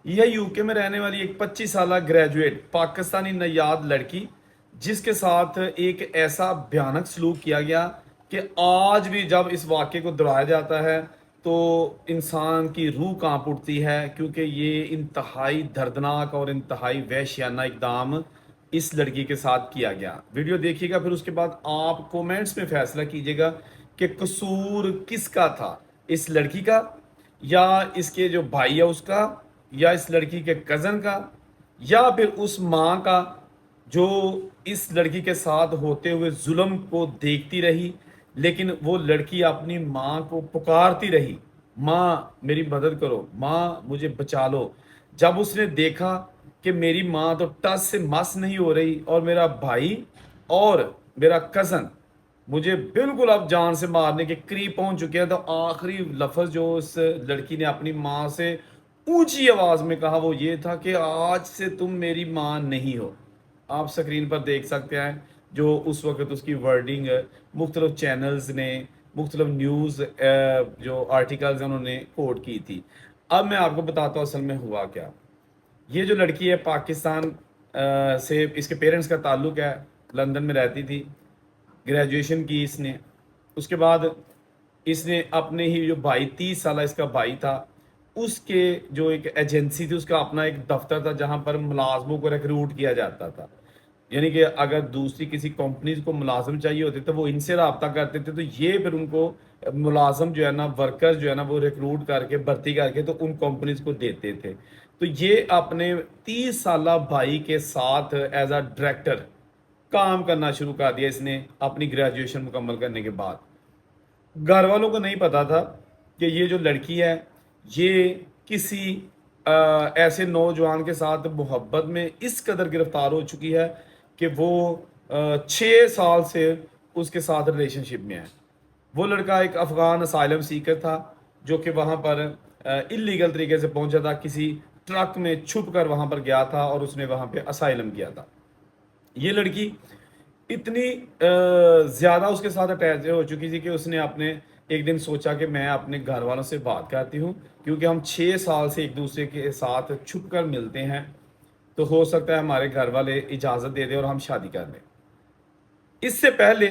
یہ यूके में रहने वाली एक 25 साल ग्रेजुएट पाकिस्तानी नयाद लड़की, जिसके साथ एक ऐसा भयानक सलूक किया गया कि आज भी जब इस वाक़े को दोहराया जाता है तो इंसान की रूह कांप उठती है, क्योंकि ये इंतहाई दर्दनाक और इंतहाई वहशियाना इकदाम इस लड़की के साथ किया गया। वीडियो देखिएगा, फिर उसके बाद आप कमेंट्स में फैसला कीजिएगा कि कसूर किसका था, इस लड़की का या इसके जो भाई है उसका, या इस लड़की के कज़न का, या फिर उस माँ का जो इस लड़की के साथ होते हुए जुल्म को देखती रही, लेकिन वो लड़की अपनी माँ को पुकारती रही, माँ मेरी मदद करो, माँ मुझे बचा लो। जब उसने देखा कि मेरी माँ तो टस से मस नहीं हो रही और मेरा भाई और मेरा कज़न मुझे बिल्कुल अब जान से मारने के करीब पहुंच चुके हैं, तो आखिरी लफ्ज़ जो उस लड़की ने अपनी माँ से ऊंची आवाज़ में कहा वो ये था कि आज से तुम मेरी माँ नहीं हो। आप स्क्रीन पर देख सकते हैं जो उस वक्त उसकी वर्डिंग मुख्तलिफ चैनल्स ने, मुख्तलिफ न्यूज़ जो आर्टिकल्स हैं उन्होंने कोट की थी। अब मैं आपको बताता हूँ असल में हुआ क्या। ये जो लड़की है पाकिस्तान से इसके पेरेंट्स का ताल्लुक़ है, लंदन में रहती थी, ग्रेजुएशन की इसने। उसके बाद इसने अपने ही जो भाई 30 साल इसका भाई था, उसके जो एक एजेंसी थी, उसका अपना एक दफ्तर था जहां पर मुलाजमों को रिक्रूट किया जाता था। यानी कि अगर दूसरी किसी कंपनीज को मुलाजम चाहिए होते तो वो इनसे रब्ता करते थे, तो ये फिर उनको मुलाजम जो है ना, वर्कर्स जो है ना, वो रिक्रूट करके भर्ती करके तो उन कंपनीज को देते थे। तो ये अपने 30 साल भाई के साथ एज अ डायरेक्टर काम करना शुरू कर दिया इसने अपनी ग्रेजुएशन मुकम्मल करने के बाद। घर वालों को नहीं पता था कि ये जो लड़की है ये किसी ऐसे नौजवान के साथ मोहब्बत में इस कदर गिरफ्तार हो चुकी है कि वो 6 साल से उसके साथ रिलेशनशिप में है। वो लड़का एक अफ़गान असाइलम सीकर था जो कि वहाँ पर इलीगल तरीके से पहुंचा था, किसी ट्रक में छुप कर वहाँ पर गया था और उसने वहाँ पे असाइलम किया था। ये लड़की इतनी ज़्यादा उसके साथ अटैच हो चुकी थी कि उसने अपने एक दिन सोचा कि मैं अपने घर वालों से बात करती हूँ, क्योंकि हम 6 साल से एक दूसरे के साथ छुप कर मिलते हैं, तो हो सकता है हमारे घर वाले इजाज़त दे दें और हम शादी कर लें। इससे पहले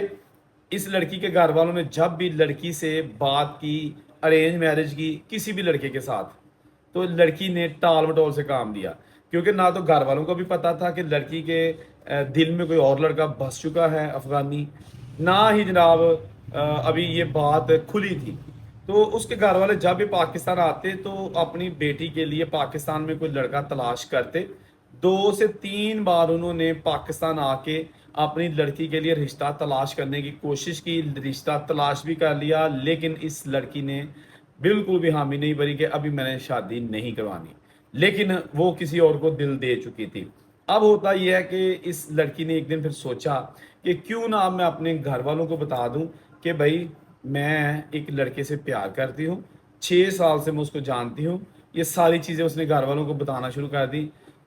इस लड़की के घर वालों ने जब भी लड़की से बात की, अरेंज मैरिज की किसी भी लड़के के साथ, तो लड़की ने टाल मटोल से काम लिया, क्योंकि ना तो घर वालों को भी पता था कि लड़की के दिल में कोई और लड़का बस चुका है अफगानी, ना ही जनाब अभी ये बात खुली थी। तो उसके घर वाले जब भी पाकिस्तान आते तो अपनी बेटी के लिए पाकिस्तान में कोई लड़का तलाश करते। 2 से 3 बार उन्होंने पाकिस्तान आके अपनी लड़की के लिए रिश्ता तलाश करने की कोशिश की, रिश्ता तलाश भी कर लिया, लेकिन इस लड़की ने बिल्कुल भी हामी नहीं भरी कि अभी मैंने शादी नहीं करवानी, लेकिन वो किसी और को दिल दे चुकी थी। अब होता यह है कि इस लड़की ने एक दिन फिर सोचा कि क्यों ना अब मैं अपने घर वालों को बता दूं कि भाई मैं एक लड़के से प्यार करती हूँ, 6 साल से मैं उसको जानती हूँ। ये सारी चीज़ें उसने घर वालों को बताना शुरू कर दी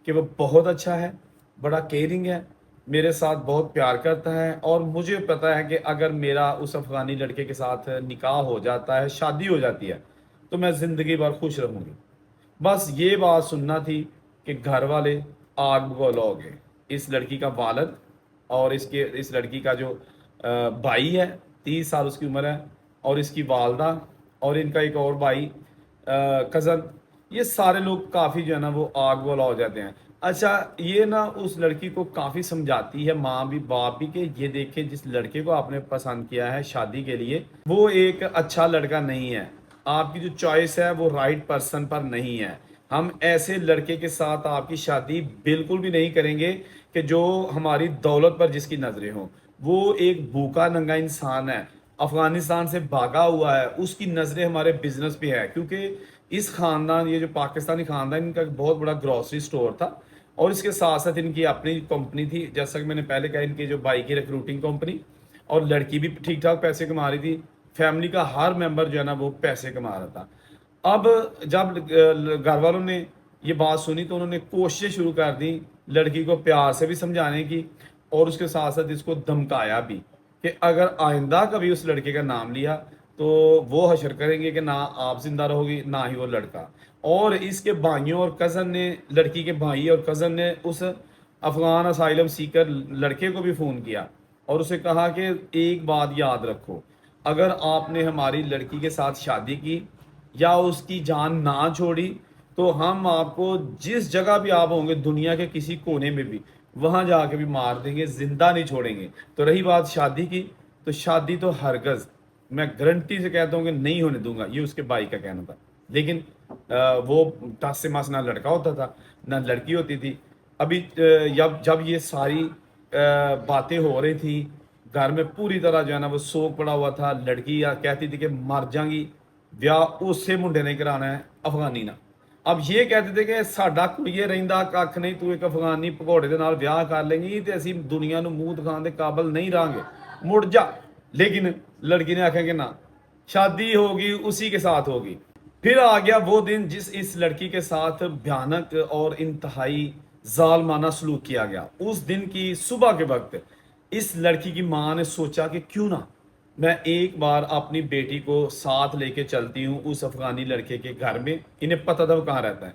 कि वो बहुत अच्छा है, बड़ा केयरिंग है, मेरे साथ बहुत प्यार करता है, और मुझे पता है कि अगर मेरा उस अफ़गानी लड़के के साथ निकाह हो जाता है, शादी हो जाती है, तो मैं ज़िंदगी भर खुश रहूँगी। बस ये बात सुनना थी कि घर वाले आग बबूला हो गए। इस लड़की का वालिद और इस लड़की का जो भाई है, 30 साल उसकी उम्र है, और इसकी वालदा और इनका एक और भाई कज़न, ये सारे लोग काफ़ी जो है ना वो आग बबूला हो जाते हैं। अच्छा, ये ना उस लड़की को काफ़ी समझाती है, माँ भी बाप भी, कि ये देखे जिस लड़के को आपने पसंद किया है शादी के लिए वो एक अच्छा लड़का नहीं है, आपकी जो चॉइस है वो राइट पर्सन पर नहीं है। हम ऐसे लड़के के साथ आपकी शादी बिल्कुल भी नहीं करेंगे कि जो हमारी दौलत पर जिसकी नजरें हों। वो एक भूखा नंगा इंसान है, अफगानिस्तान से भागा हुआ है, उसकी नज़रें हमारे बिजनेस पे है, क्योंकि इस खानदान, ये जो पाकिस्तानी खानदान, इनका एक बहुत बड़ा ग्रॉसरी स्टोर था और इसके साथ साथ इनकी अपनी कंपनी थी, जैसा कि मैंने पहले कहा, इनकी जो बाइक की रिक्रूटिंग कंपनी, और लड़की भी ठीक ठाक पैसे कमा रही थी, फैमिली का हर मेंबर जो है ना वो पैसे कमा रहा था। अब जब घर वालों ने ये बात सुनी तो उन्होंने कोशिशें शुरू कर दी लड़की को प्यार से भी समझाने की, और उसके साथ साथ इसको धमकाया भी कि अगर आइंदा कभी उस लड़के का नाम लिया तो वो हशर करेंगे कि ना आप जिंदा रहोगी ना ही वो लड़का। और इसके भाइयों और कज़न ने, लड़की के भाई और कज़न ने उस अफगान असाइलम सीकर लड़के को भी फ़ोन किया और उसे कहा कि एक बात याद रखो, अगर आपने हमारी लड़की के साथ शादी की या उसकी जान ना छोड़ी तो हम आपको जिस जगह भी आप होंगे दुनिया के किसी कोने में भी वहां जाके भी मार देंगे, जिंदा नहीं छोड़ेंगे। तो रही बात शादी की, तो शादी तो हरगज मैं गारंटी से कहता हूँ कि नहीं होने दूंगा, ये उसके भाई का कहना था। लेकिन वो टस से मस ना लड़का होता था ना लड़की होती थी। अभी जब जब ये सारी बातें हो रही थी घर में, पूरी तरह जो है ना वो सोग पड़ा हुआ था। लड़की या कहती थी कि मर जाएंगी, ਵਿਆਹ ਉਸੇ ਮੁੰਡੇ ਨੇ ਕਰਾਣਾ ਹੈ ਅਫਗਾਨੀ ਨਾਲ। अब ये कहते थे कि ਸਾਡਾ ਕੁੜੀਏ ਰਹਿੰਦਾ ਕੱਖ ਨਹੀਂ, ਤੂੰ ਇੱਕ ਅਫਗਾਨੀ ਭਗੌੜੇ ਦੇ ਨਾਲ ਵਿਆਹ ਕਰ ਲੇਂਗੀ ਤੇ ਅਸੀਂ ਦੁਨੀਆ ਨੂੰ ਮੂੰਹ ਦਿਖਾਉਣ ਦੇ ਕਾਬਿਲ नहीं रहांगे, मुड़ जा। लेकिन लड़की ने आखा कि ना, शादी होगी उसी के साथ होगी। फिर आ गया वो दिन जिस इस लड़की के साथ भयानक और इंतहाई जालमाना सलूक किया गया। उस दिन की सुबह के वक्त इस लड़की की माँ ने सोचा कि क्यों ना मैं एक बार अपनी बेटी को साथ लेके चलती हूँ उस अफगानी लड़के के घर में। इन्हें पता था वो कहाँ रहता है,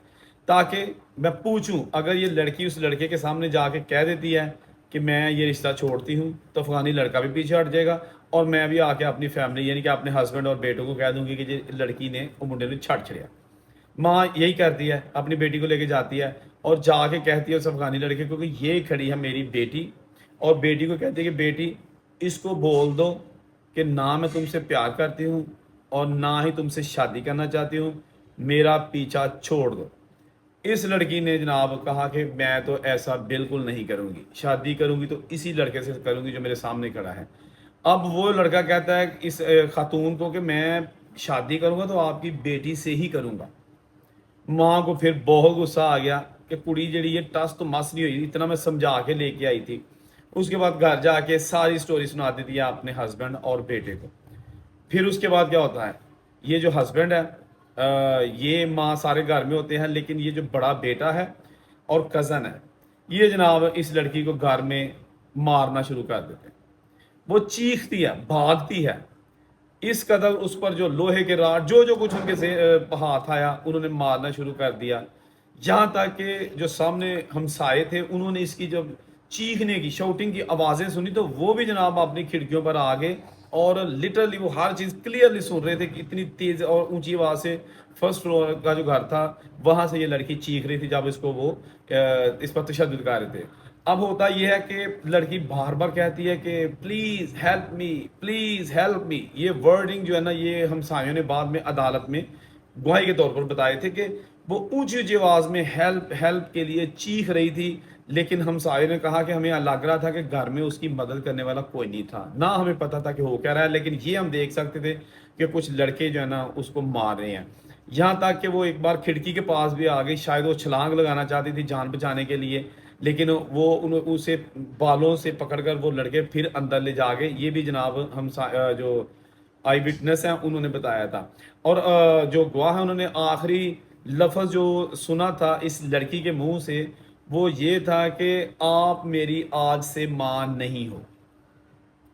ताकि मैं पूछूं, अगर ये लड़की उस लड़के के सामने जाके कह देती है कि मैं ये रिश्ता छोड़ती हूँ तो अफगानी लड़का भी पीछे हट जाएगा और मैं भी आके अपनी फैमिली यानी कि अपने हस्बैंड और बेटों को कह दूंगी कि ये लड़की ने वो मुंडे ने छड़ छड़िया। माँ यही करती है, अपनी बेटी को लेके जाती है और जाके कहती है उस अफगानी लड़के को कि ये खड़ी है मेरी बेटी, और बेटी को कहती है कि बेटी इसको बोल दो कि ना मैं तुमसे प्यार करती हूँ और ना ही तुमसे शादी करना चाहती हूँ, मेरा पीछा छोड़ दो। इस लड़की ने जनाब कहा कि मैं तो ऐसा बिल्कुल नहीं करूँगी, शादी करूँगी तो इसी लड़के से करूँगी जो मेरे सामने खड़ा है। अब वो लड़का कहता है इस खातून को कि मैं शादी करूँगा तो आपकी बेटी से ही करूँगा। माँ को फिर बहुत गुस्सा आ गया कि कुड़ी जड़ी ये टस तो मस नहीं हुई, इतना मैं समझा के लेके आई थी। उसके बाद घर जाके सारी स्टोरी सुना देती है अपने हस्बैंड और बेटे को। फिर उसके बाद क्या होता है, ये जो हस्बैंड है ये माँ सारे घर में होते हैं, लेकिन ये जो बड़ा बेटा है और कज़न है ये जनाब इस लड़की को घर में मारना शुरू कर देते हैं। वो चीखती है, भागती है, इस कदर उस पर जो लोहे के राड जो जो कुछ उनके से हाथ आया उन्होंने मारना शुरू कर दिया। यहाँ तक कि जो सामने हमसाए थे उन्होंने इसकी जब चीखने की शाउटिंग की आवाज़ें सुनी तो वो भी जनाब अपनी खिड़कियों पर आ गए और लिटरली वो हर चीज़ क्लियरली सुन रहे थे कि इतनी तेज़ और ऊंची आवाज़ से फर्स्ट फ्लोर का जो घर था वहाँ से ये लड़की चीख रही थी जब इसको वो इस पर तशद्दुद कर रहे थे। अब होता यह है कि लड़की बार बार कहती है कि please help me, please help me. ये वर्डिंग जो है ना ये हमसायों ने बाद में अदालत में गवाही के तौर पर बताए थे कि वो ऊंची ऊंची आवाज़ में हेल्प हेल्प के लिए चीख रही थी। लेकिन हमसायों ने कहा कि हमें लग रहा था कि घर में उसकी मदद करने वाला कोई नहीं था, ना हमें पता था कि हो क्या रहा है, लेकिन ये हम देख सकते थे कि कुछ लड़के जो है ना उसको मार रहे हैं। यहाँ तक कि वो एक बार खिड़की के पास भी आ गई, शायद वो छलांग लगाना चाहती थी जान बचाने के लिए, लेकिन वो उसे बालों से पकड़कर वो लड़के फिर अंदर ले जा गए। ये भी जनाब हम जो आई विटनेस हैं उन्होंने बताया था। और जो गवाह है उन्होंने आखिरी लफ्ज़ जो सुना था इस लड़की के मुंह से वो ये था कि आप मेरी आज से माँ नहीं हो,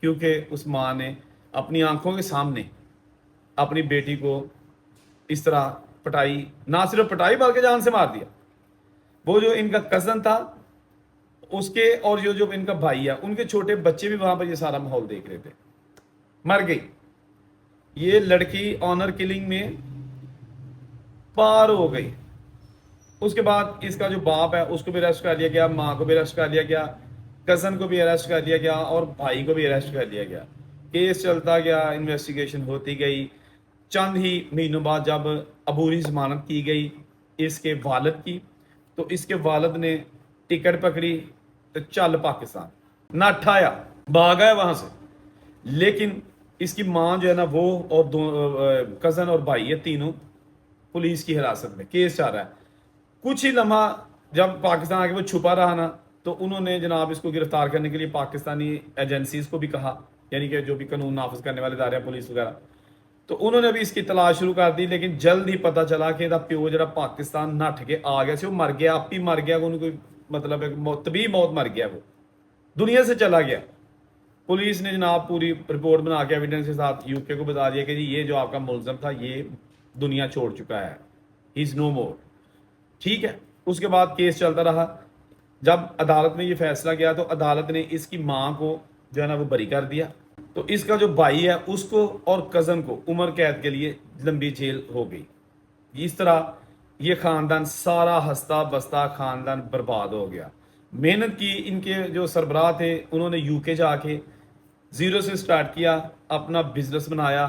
क्योंकि उस माँ ने अपनी आंखों के सामने अपनी बेटी को इस तरह पटाई, ना सिर्फ पटाई बल्कि जान से मार दिया। वो जो इनका कज़न था उसके और जो इनका भाई है उनके छोटे बच्चे भी वहां पर ये सारा माहौल देख रहे थे। मर गई ये लड़की ऑनर किलिंग में पार हो गई। उसके बाद इसका जो बाप है उसको भी अरेस्ट कर लिया गया, माँ को भी अरेस्ट कर लिया गया, कज़न को भी अरेस्ट कर लिया गया और भाई को भी अरेस्ट कर लिया गया। केस चलता गया, इन्वेस्टिगेशन होती गई। चंद ही महीनों बाद जब अबूरी जमानत की गई इसके वालिद की, तो इसके वालिद ने टिकट पकड़ी तो चल पाकिस्तान, ना ठाया, भाग आया वहां से। लेकिन इसकी माँ जो है ना वो और दो कज़न और भाई है तीनों पुलिस की हिरासत में, केस चल रहा है। कुछ ही लम्हा जब पाकिस्तान आके वो छुपा रहा ना तो उन्होंने जनाब इसको गिरफ्तार करने के लिए पाकिस्तानी एजेंसीज को भी कहा, यानी कि जो भी कानून नाफिज करने वाले इदारे पुलिस वगैरह, तो उन्होंने भी इसकी तलाश शुरू कर दी। लेकिन जल्द ही पता चला कि प्यो जरा पाकिस्तान नठ के आ गया से, वो मर गया, आप ही मर गया, कोई मतलब एक तबी मौत मर गया, वो दुनिया से चला गया। पुलिस ने जनाब पूरी रिपोर्ट बना के एविडेंस के साथ यूके को बता दिया कि जी ये जो आपका मुलजम था ये दुनिया छोड़ चुका है, ही इज़ नो मोर। ठीक है, उसके बाद केस चलता रहा। जब अदालत में ये फैसला किया तो अदालत ने इसकी माँ को जो है ना वो बरी कर दिया। तो इसका जो भाई है उसको और कज़न को उम्र कैद के लिए लंबी जेल हो गई। इस तरह ये ख़ानदान सारा हंसता बसता ख़ानदान बर्बाद हो गया। मेहनत की इनके जो सरबराह थे उन्होंने यूके जाके ज़ीरो से स्टार्ट किया, अपना बिजनेस बनाया,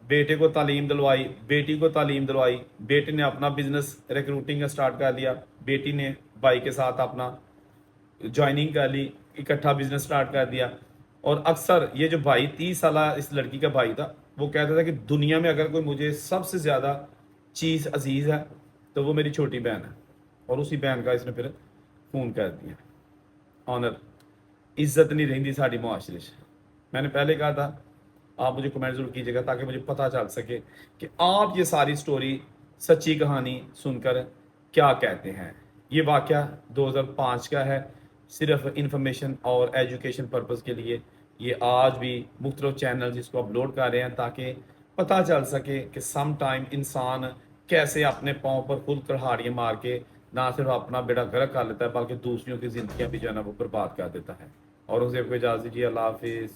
बेटे को तालीम दिलवाई, बेटी को तालीम दिलवाई, बेटे ने अपना बिजनेस रिक्रूटिंग का स्टार्ट कर दिया, बेटी ने भाई के साथ अपना ज्वाइनिंग कर ली, इकट्ठा बिजनेस स्टार्ट कर दिया। और अक्सर ये जो भाई 30 साल इस लड़की का भाई था वो कहता था कि दुनिया में अगर कोई मुझे सबसे ज़्यादा चीज़ अजीज़ है तो वो मेरी छोटी बहन है, और उसी बहन का इसने फिर खून कर दिया। ऑनर इज्जत नहीं रही साड़ी मुआशरे से। मैंने पहले कहा था, आप मुझे कमेंट जरूर कीजिएगा ताकि मुझे पता चल सके कि आप ये सारी स्टोरी सच्ची कहानी सुनकर क्या कहते हैं। ये वाक़या 2005 का है, सिर्फ इंफॉर्मेशन और एजुकेशन पर्पज़ के लिए ये आज भी मुख्तलिफ चैनल जिसको अपलोड कर रहे हैं ताकि पता चल सके कि सम टाइम इंसान कैसे अपने पाँव पर खुद कुल्हाड़ियाँ मार के ना सिर्फ अपना बेड़ा गर्क कर लेता है बल्कि दूसरों की ज़िंदगियाँ भी जो है ना वो बर्बाद कर देता है। और उसे कोई इजाज़त दीजिए। अल्लाह हाफिज़।